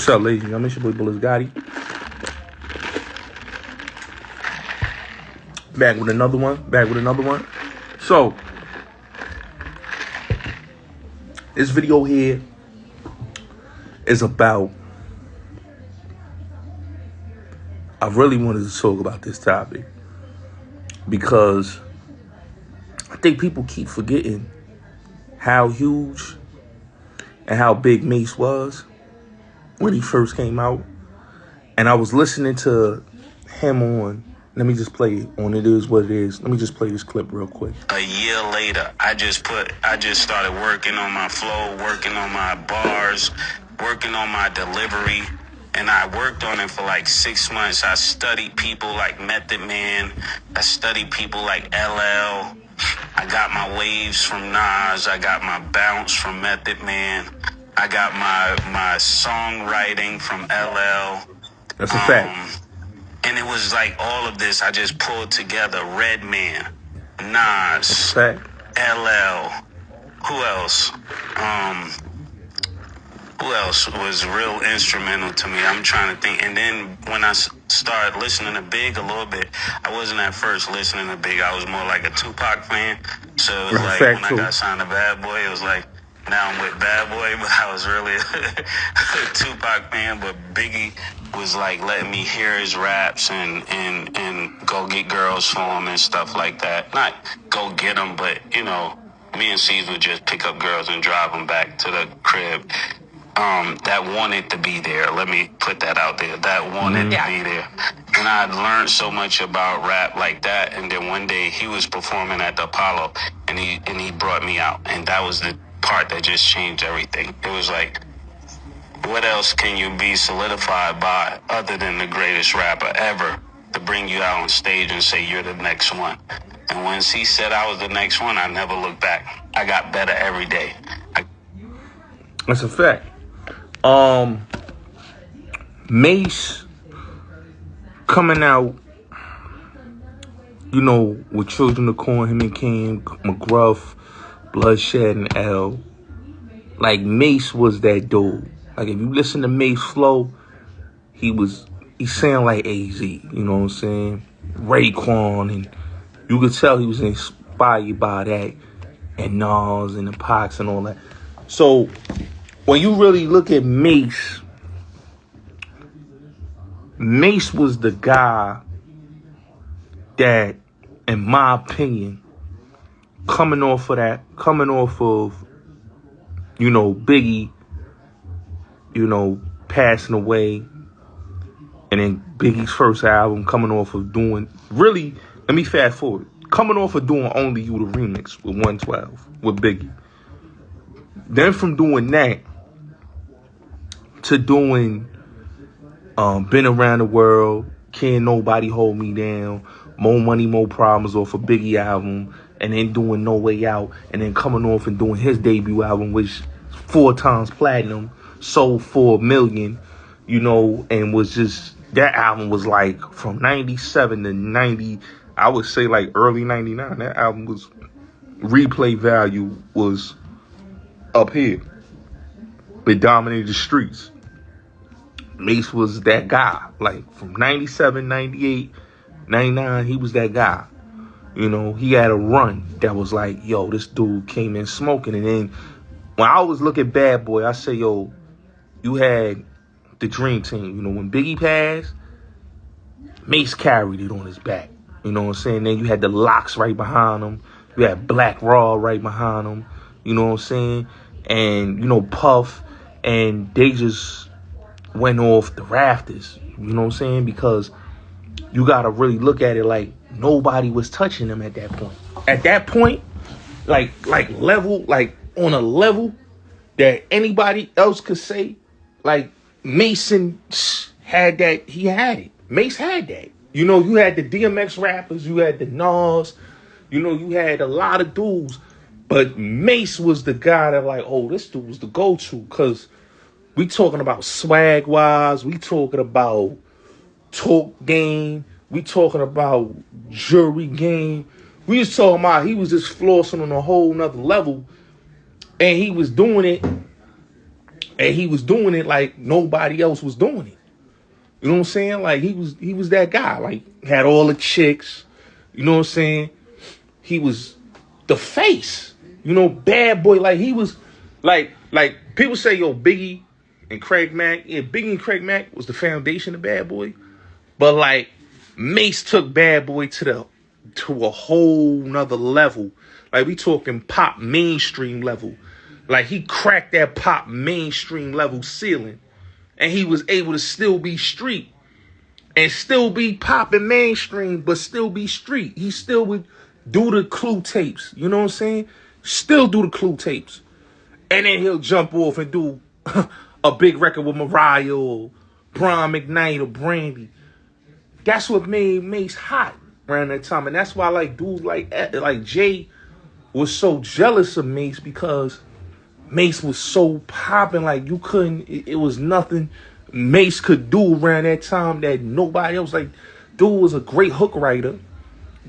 What's up, ladies and gentlemen? It's your boy Bullets Gotti. Back with another one. So, this video here is about, I really wanted to talk about this topic because I think people keep forgetting how huge and how big Mase was when he first came out. And I was listening to him on, let me just play it on It Is What It Is. Let me just play this clip real quick. A year later, I just started working on my flow, working on my bars, working on my delivery. And I worked on it for like 6 months. I studied people like Method Man. I studied people like LL. I got my waves from Nas. I got my bounce from Method Man. I got my songwriting from LL. That's a fact. And it was like all of this I just pulled together. Redman, Nas, LL. Who else? Who else was real instrumental to me? I'm trying to think. And then when I started listening to Big a little bit, I wasn't at first listening to Big. I was more like a Tupac fan. So it was like when I got signed to Bad Boy, it was like, now I'm with Bad Boy, but I was really a Tupac fan. But Biggie was like letting me hear his raps and go get girls for him and stuff like that. Not go get them, but, you know, me and C's would just pick up girls and drive them back to the crib. That wanted to be there. Let me put that out there. That wanted to be there. And I'd learned so much about rap like that. And then one day he was performing at the Apollo and he brought me out. And that was the part that just changed everything. It was like, what else can you be solidified by other than the greatest rapper ever to bring you out on stage and say you're the next one? And once he said I was the next one, I never looked back. I got better every day. That's a fact. Mase coming out, you know, with Children of Corn, him and King, McGruff, Bloodshed, and L. Like, Mase was that dude. Like, if you listen to Mase flow, he sound like AZ, you know what I'm saying? Raekwon, and you could tell he was inspired by that, and Nas, and the Pox, and all that. So, when you really look at Mase, Mase was the guy that, in my opinion, coming off of, you know, Biggie, you know, passing away, and then Biggie's first album coming off of doing, really, let me fast forward, coming off of doing Only You the remix with 112, with Biggie. Then from doing that to doing Been Around the World, Can't Nobody Hold Me Down, More Money, More Problems off a Biggie album, and then doing No Way Out, and then coming off and doing his debut album, which 4 times platinum, sold 4 million, you know, and was just, that album was like from 97 to 90, I would say like early 99. That album was, replay value was up here. It dominated the streets. Mase was that guy. Like, from 97, 98, 99, he was that guy. You know, he had a run that was like, yo, this dude came in smoking. And then when I always look at Bad Boy, I say, yo, you had the dream team. You know, when Biggie passed, Mase carried it on his back. You know what I'm saying? Then you had the Locks right behind him. You had Black Raw right behind him. You know what I'm saying? And, you know, Puff. And they just went off the rafters. You know what I'm saying? Because you got to really look at it like nobody was touching them at that point. At that point, like level, like on a level that anybody else could say, like Mason had that, he had it. Mase had that. You know, you had the DMX rappers, you had the Nas, you know, you had a lot of dudes, but Mase was the guy that like, oh, this dude was the go-to, because we talking about swag-wise, we talking about talk game, we talking about jury game, we was talking about he was just flossing on a whole nother level, and he was doing it And he was doing it like nobody else was doing it. You know what I'm saying? Like he was that guy. Like had all the chicks. You know what I'm saying? He was the face. You know, bad boy. Like he was like people say, yo, Biggie and Craig Mack. Yeah, Biggie and Craig Mack was the foundation of Bad Boy. But like Mase took Bad Boy to a whole nother level. Like we talking pop mainstream level. Like he cracked that pop mainstream level ceiling. And he was able to still be street. And still be popping mainstream, but still be street. He still would do the Clue tapes. You know what I'm saying? Still do the Clue tapes. And then he'll jump off and do a big record with Mariah or Brian McKnight or Brandy. That's what made Mase hot around that time. And that's why like dudes like Jay was so jealous of Mase, because Mase was so popping. Like you couldn't, it was nothing Mase could do around that time that nobody else. Like dude was a great hook writer,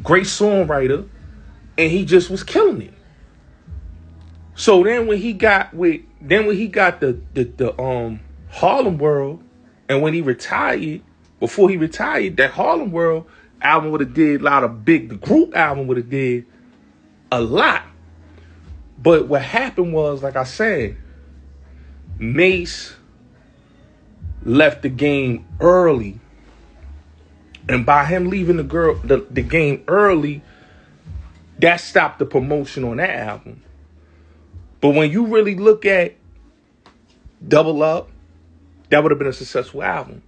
great songwriter, and he just was killing it. So then when he got the Harlem World, and when he retired, before he retired, that Harlem World album would have did a lot of the group album would have did a lot. But what happened was, like I said, Mase left the game early. And by him leaving the game early, that stopped the promotion on that album. But when you really look at Double Up, that would have been a successful album.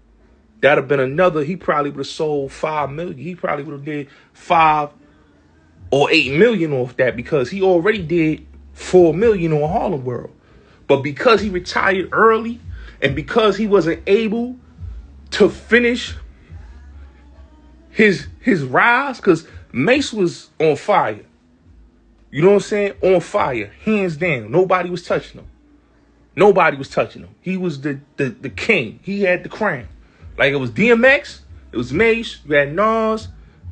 That'd have been another, he probably would have sold 5 million. He probably would have did 5 or 8 million off that, because he already did 4 million on Harlem World. But because he retired early, and because he wasn't able to finish his rise, because Mase was on fire. You know what I'm saying? On fire, hands down. Nobody was touching him. Nobody was touching him. He was the king. He had the crown. Like it was DMX, it was Mase, you had Nas,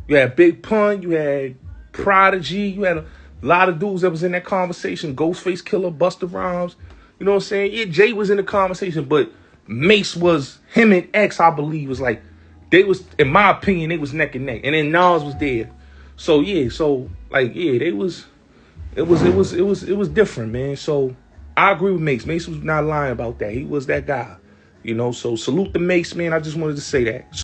you had Big Pun, you had Prodigy, you had a lot of dudes that was in that conversation. Ghostface Killer, Busta Rhymes. You know what I'm saying? Yeah, Jay was in the conversation, but Mase was, him and X, I believe, was like, they was, in my opinion, they was neck and neck. And then Nas was there. So yeah, it was different, man. So I agree with Mase. Mase was not lying about that. He was that guy. You know, so salute the Mase, man. I just wanted to say that.